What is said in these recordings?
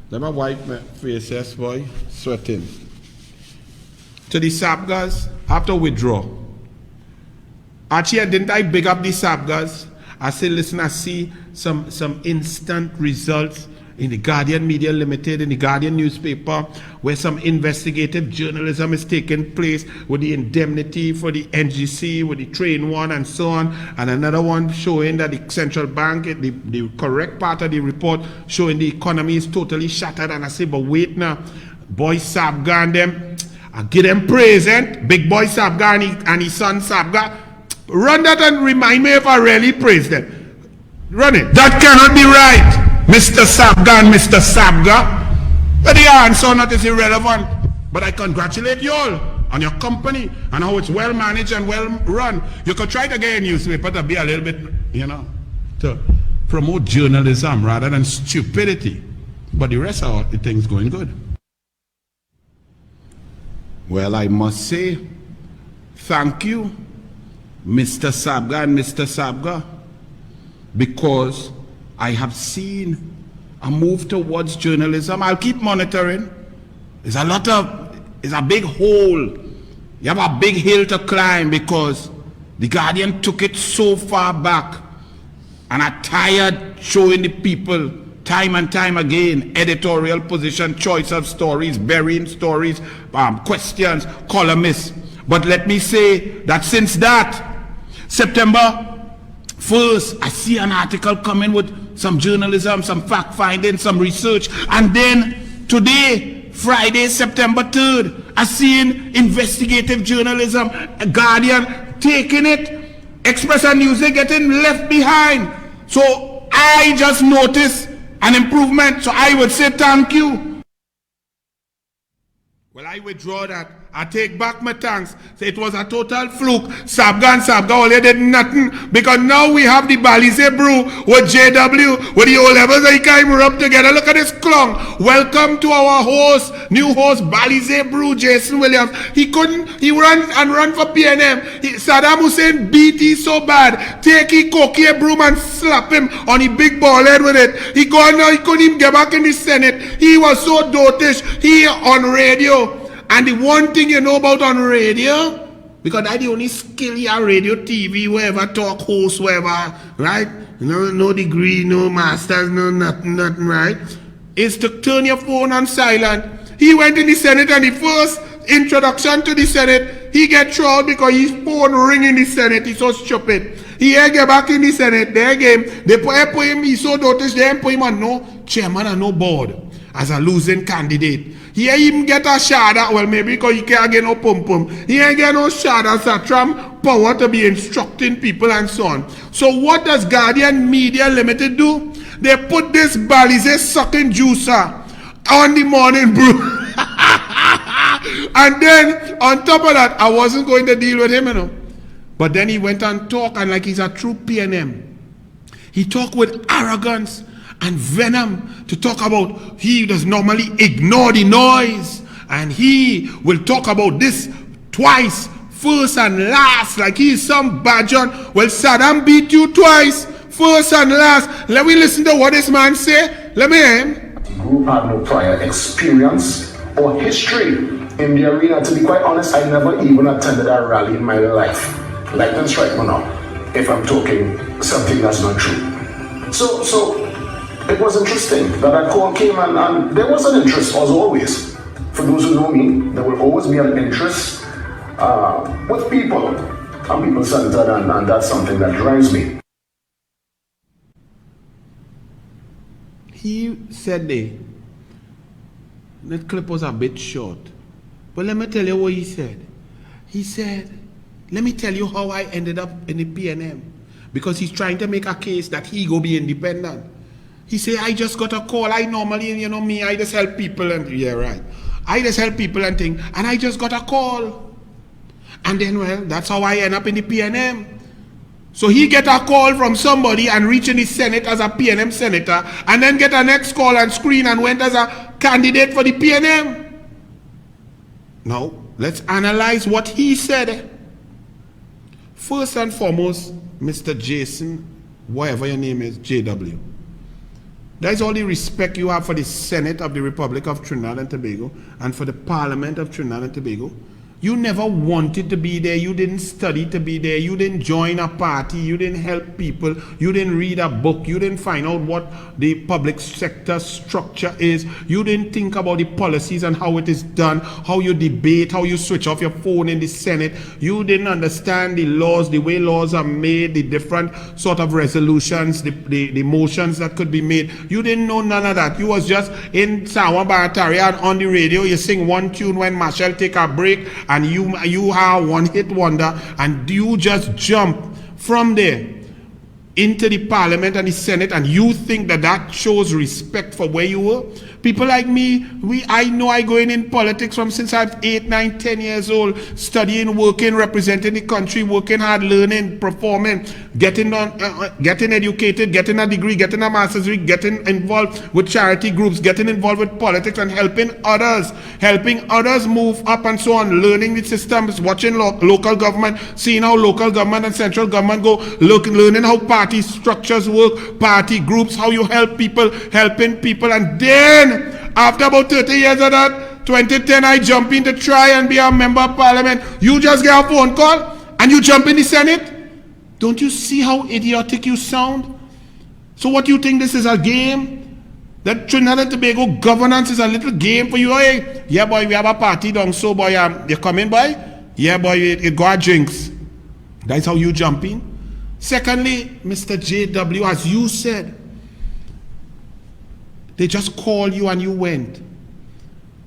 Let me wipe my face, yes, boy. Sweating. To the Sabgas, I have to withdraw. Actually, didn't I big up the Sabgas? I say, listen, I see some instant results in the Guardian Media Limited, in the Guardian newspaper, where some investigative journalism is taking place with the indemnity for the NGC, with the train one and so on, and another one showing that the central bank, the correct part of the report, showing the economy is totally shattered. And I say, but wait now, boy Sabga and them, I give them praise, big boy Sabga and his son Sabga. Run that and remind me if I really praise them. Run it. That cannot be right. Mr. Sabga and Mr. Sabga. But the answer not is irrelevant. But I congratulate you all on your company and how it's well managed and well run. You could try to get a newspaper to be a little bit, to promote journalism rather than stupidity. But the rest of the things going good. Well, I must say, thank you, Mr. Sabga and Mr. Sabga, because I have seen a move towards journalism. I'll keep monitoring. It's a big hole. You have a big hill to climb because the Guardian took it so far back and are tired showing the people time and time again editorial position, choice of stories, burying stories, questions, columnists. But let me say that since that, September 1st, I see an article coming with some journalism, some fact-finding, some research. And then today, Friday, September 3rd, I seen investigative journalism, Guardian taking it, Express and News getting left behind. So I just noticed an improvement. So I would say thank you. Well, I withdraw that. I take back my thanks. So it was a total fluke. Sabga and Sabga only did nothing. Because now we have the BREW with JW, with the O-levels they came up together. Look at this clown. Welcome to our host, new host, BREW, Jason Williams. He ran for PNM. Saddam Hussein beat him so bad. Take his cocky broom and slap him on the big ball head with it. He gone now, he couldn't even get back in the Senate. He was so dotish. He on radio. And the one thing you know about on radio, because that's the only skill you have, radio, TV, wherever, talk, host, wherever, right? No degree, no masters, no nothing, right? Is to turn your phone on silent. He went in the Senate and the first introduction to the Senate, he get trolled because his phone ring in the Senate. He's so stupid. He get back in the Senate, they put him, he's so dotish, they put him on no chairman and no board as a losing candidate. He ain't even get a shada, well maybe because he can't get no pum-pum. He ain't get no shada, satram power to be instructing people and so on. So what does Guardian Media Limited do? They put this BALISIER sucking juicer on the morning brew. And then on top of that, I wasn't going to deal with him, But then he went and talked, and like he's a true PNM. He talked with arrogance and venom to talk about he does normally ignore the noise, and he will talk about this twice, first and last, like he is some badger. Well, Saddam beat you twice, first and last. Let me listen to what this man say. Let me hear him. Group had no prior experience or history in the arena. To be quite honest, I never even attended a rally in my life like this right now, if I'm talking something that's not true. So it was interesting that a call came and there was an interest, as always. For those who know me, there will always be an interest with people. I'm people-centered, and that's something that drives me. He said that clip was a bit short. But let me tell you what he said. He said, let me tell you how I ended up in the PNM. Because he's trying to make a case that he go be independent. He say, I just got a call. I normally, me, I just help people and, yeah, right. I just help people and things. And I just got a call. And then, well, that's how I end up in the PNM. So he get a call from somebody and reach in the Senate as a PNM senator, and then get a next call and screen and went as a candidate for the PNM. Now, let's analyze what he said. First and foremost, Mr. Jason, whatever your name is, JW. That's all the respect you have for the Senate of the Republic of Trinidad and Tobago and for the Parliament of Trinidad and Tobago. You never wanted to be there. You didn't study to be there. You didn't join a party. You didn't help people. You didn't read a book. You didn't find out what the public sector structure is. You didn't think about the policies and how it is done, how you debate, how you switch off your phone in the Senate. You didn't understand the laws, the way laws are made, the different sort of resolutions, the motions that could be made. You didn't know none of that. You was just in Sawa Barataria and on the radio. You sing one tune when Marshall take a break, and you are one hit wonder, and you just jump from there into the Parliament and the Senate, and you think that that shows respect for where you were? People like me, I know I going in politics from since I'm 8, 9, 10 years old, studying, working, representing the country, working hard, learning, performing, getting educated, getting a degree, getting a master's degree, getting involved with charity groups, getting involved with politics and helping others move up and so on, learning the systems, watching local government, seeing how local government and central government go, learning how party structures work, party groups, how you help people, helping people, and then after about 30 years of that, 2010, I jump in to try and be a member of parliament. You just get a phone call and you jump in the Senate? Don't you see how idiotic you sound? So what, you think this is a game? That Trinidad and Tobago governance is a little game for you? Hey, yeah boy, we have a party down, so boy, you coming boy? Yeah boy, it got drinks. That's how you jump in. Secondly, Mr. JW, as you said, they just called you and you went.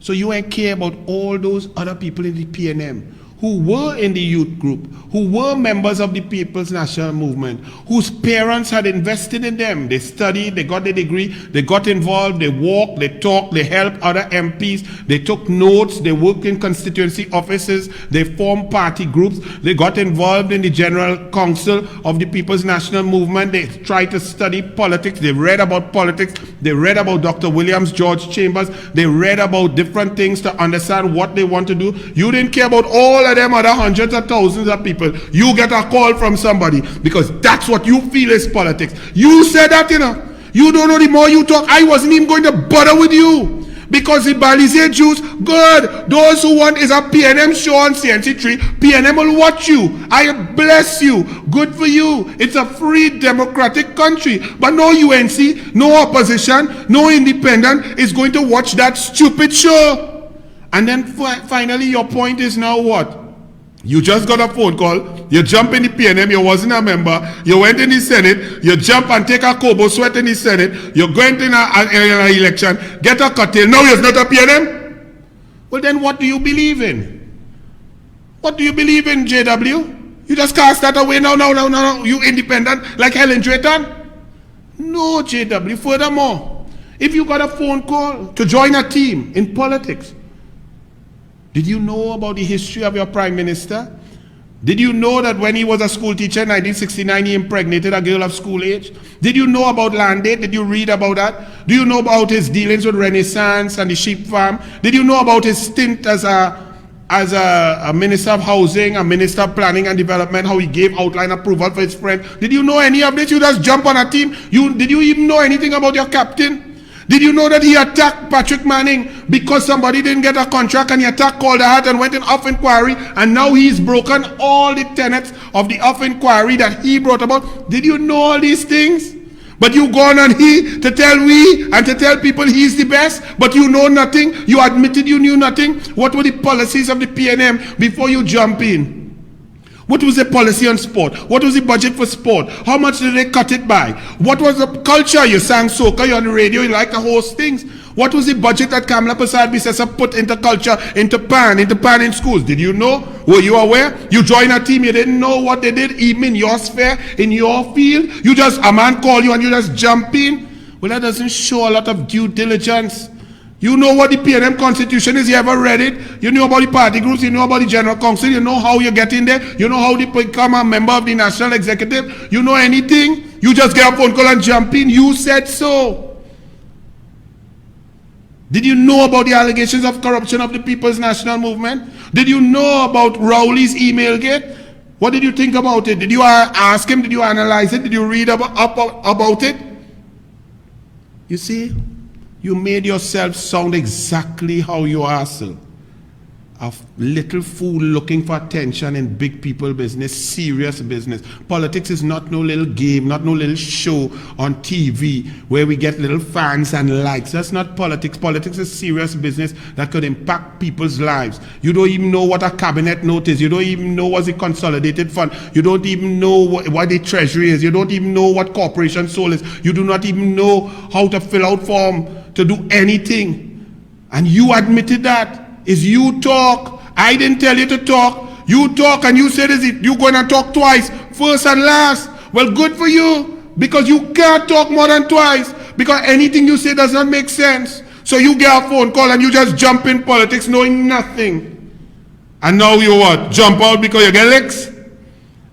So you ain't care about all those other people in the PNM who were in the youth group, who were members of the People's National Movement, whose parents had invested in them. They studied, they got their degree, they got involved, they walked, they talked, they helped other MPs, they took notes, they worked in constituency offices, they formed party groups, they got involved in the General Council of the People's National Movement, they tried to study politics, they read about politics, they read about Dr. Williams, George Chambers, they read about different things to understand what they want to do. You didn't care about all of them other hundreds of thousands of people. You get a call from somebody because that's what you feel is politics. You said that, you know. You don't know, the more you talk, I wasn't even going to bother with you. Because the BALISIER Jews, good. Those who want is a PNM show on CNC3. PNM will watch you. I bless you. Good for you. It's a free democratic country. But no UNC, no opposition, no independent is going to watch that stupid show. And then finally your point is now what? You just got a phone call, you jump in the PNM, you wasn't a member, you went in the Senate, you jump and take a Kobo sweat in the Senate, you're going to an election, get a curtail, now you're not a PNM? Well then what do you believe in? What do you believe in, JW? You just cast that away now, you independent like Helen Drayton? No, JW, furthermore, if you got a phone call to join a team in politics, did you know about the history of your Prime Minister? Did you know that when he was a school teacher in 1969, he impregnated a girl of school age? Did you know about land aid? Did you read about that? Do you know about his dealings with Renaissance and the sheep farm? Did you know about his stint as a Minister of Housing, a Minister of Planning and Development, how he gave outline approval for his friend? Did you know any of this? You just jump on a team. Did you even know anything about your captain? Did you know that he attacked Patrick Manning because somebody didn't get a contract, and he attacked Calderhat and went in off inquiry, and now he's broken all the tenets of the off inquiry that he brought about? Did you know all these things? But you gone on he to tell we and to tell people he's the best, but you know nothing. You admitted you knew nothing. What were the policies of the PNM before you jump in? What was the policy on sport? What was the budget for sport? How much did they cut it by? What was the culture? You sang soca, you're on the radio, you like to host things. What was the budget that Kamala Prasad Bisesa put into culture, into PAN in schools? Did you know? Were you aware? You joined a team, you didn't know what they did, even in your sphere, in your field. A man called you and you just jump in. Well, that doesn't show a lot of due diligence. You know what the PNM Constitution is, you ever read it? You know about the party groups, you know about the General Council, you know how you get in there, you know how to become a member of the National Executive, you know anything? You just get a phone call and jump in, you said so. Did you know about the allegations of corruption of the People's National Movement? Did you know about Rowley's email gate? What did you think about it? Did you ask him? Did you analyze it? Did you read about it? You see, you made yourself sound exactly how you are, sir. A little fool looking for attention in big people business, serious business. Politics is not no little game, not no little show on TV where we get little fans and likes. That's not politics. Politics is serious business that could impact people's lives. You don't even know what a cabinet note is. You don't even know what's a consolidated fund. You don't even know what the treasury is. You don't even know what corporation soul is. You do not even know how to fill out form to do anything. And you admitted that. Is you talk. I didn't tell you to talk. You talk and you said, you're going to talk twice, first and last. Well, good for you, because you can't talk more than twice, because anything you say does not make sense. So you get a phone call and you just jump in politics knowing nothing. And now you what? Jump out because you get licks?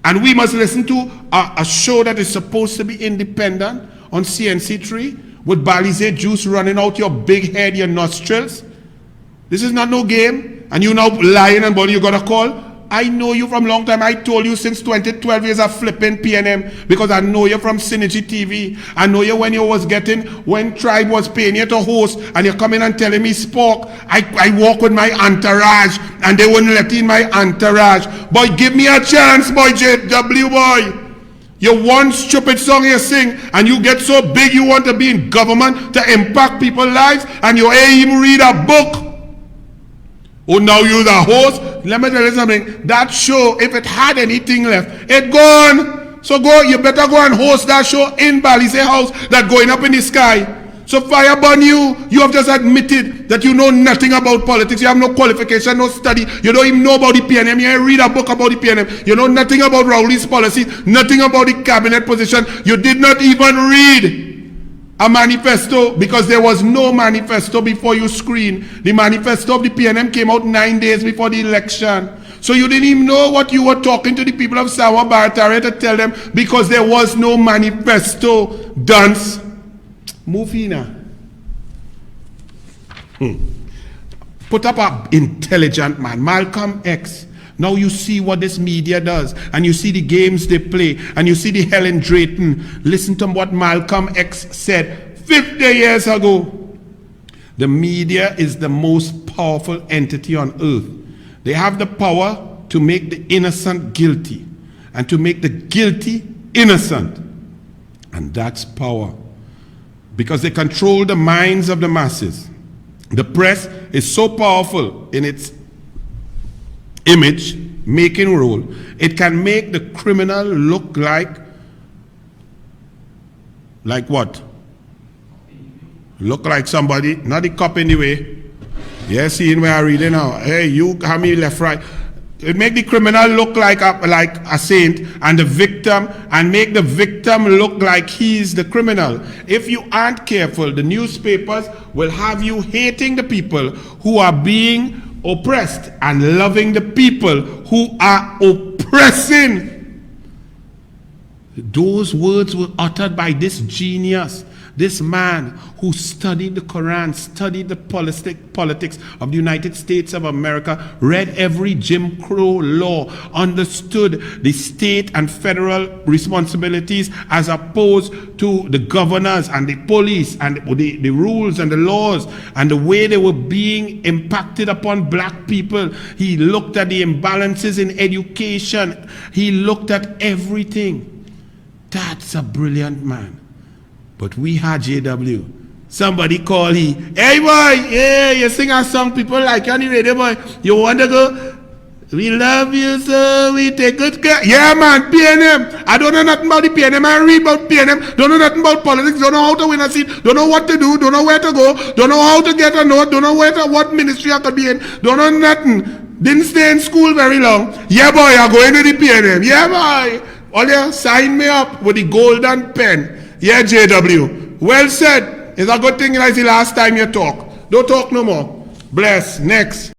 And we must listen to a show that is supposed to be independent on CNC3 with BALISIER juice running out your big head, your nostrils. This is not no game, and you now lying and body you got a call. I know you from long time. I told you since 2012 years of flipping PNM, because I know you from Synergy TV. I know you when Tribe was paying you to host, and you're coming and telling me spoke. I walk with my entourage, and they wouldn't let in my entourage. Boy, give me a chance, boy, JW boy. You one stupid song you sing, and you get so big you want to be in government to impact people's lives, and you ain't even read a book. Oh, now you're the host? Let me tell you something. That show, if it had anything left, it gone. So you better go and host that show in BALISIER house that going up in the sky. So fire burn you. You have just admitted that you know nothing about politics. You have no qualification, no study. You don't even know about the PNM. You ain't read a book about the PNM. You know nothing about Rowley's policies, nothing about the cabinet position. You did not even read a manifesto, because there was no manifesto before you screen. The manifesto of the PNM came out 9 days before the election. So you didn't even know what you were talking to the people of Sawa Barataria to tell them, because there was no manifesto. Dunce. Move in. Put up an intelligent man, Malcolm X. Now you see what this media does, and you see the games they play, and you see the Helen Drayton. Listen to what Malcolm X said 50 years ago. The media is the most powerful entity on earth. They have the power to make the innocent guilty, and to make the guilty innocent. And that's power, because they control the minds of the masses. The press is so powerful in its image making role, it can make the criminal look like what? Look like somebody, not the cop anyway. Yeah, seeing where I read it now. Hey, you have me left, right. It make the criminal look like a saint, and the victim, and make the victim look like he's the criminal. If you aren't careful, the newspapers will have you hating the people who are being oppressed and loving the people who are oppressing. Those words were uttered by this genius, this man who studied the Quran, studied the politics of the United States of America, read every Jim Crow law, understood the state and federal responsibilities as opposed to the governors and the police and the rules and the laws and the way they were being impacted upon black people. He looked at the imbalances in education. He looked at everything. That's a brilliant man. But we had JW. Somebody call hey boy, yeah, you sing a song, people like you on the radio, boy. You want to go? We love you, so we take good care. Yeah, man, PNM. I don't know nothing about the PNM. I read about PNM. Don't know nothing about politics. Don't know how to win a seat. Don't know what to do. Don't know where to go. Don't know how to get a note. Don't know what ministry I could be in. Don't know nothing. Didn't stay in school very long. Yeah, boy, I'm going to the PNM. Yeah, boy. All you sign me up with the golden pen. Yeah, JW. Well said. It's a good thing it's the last time you talk. Don't talk no more. Bless. Next.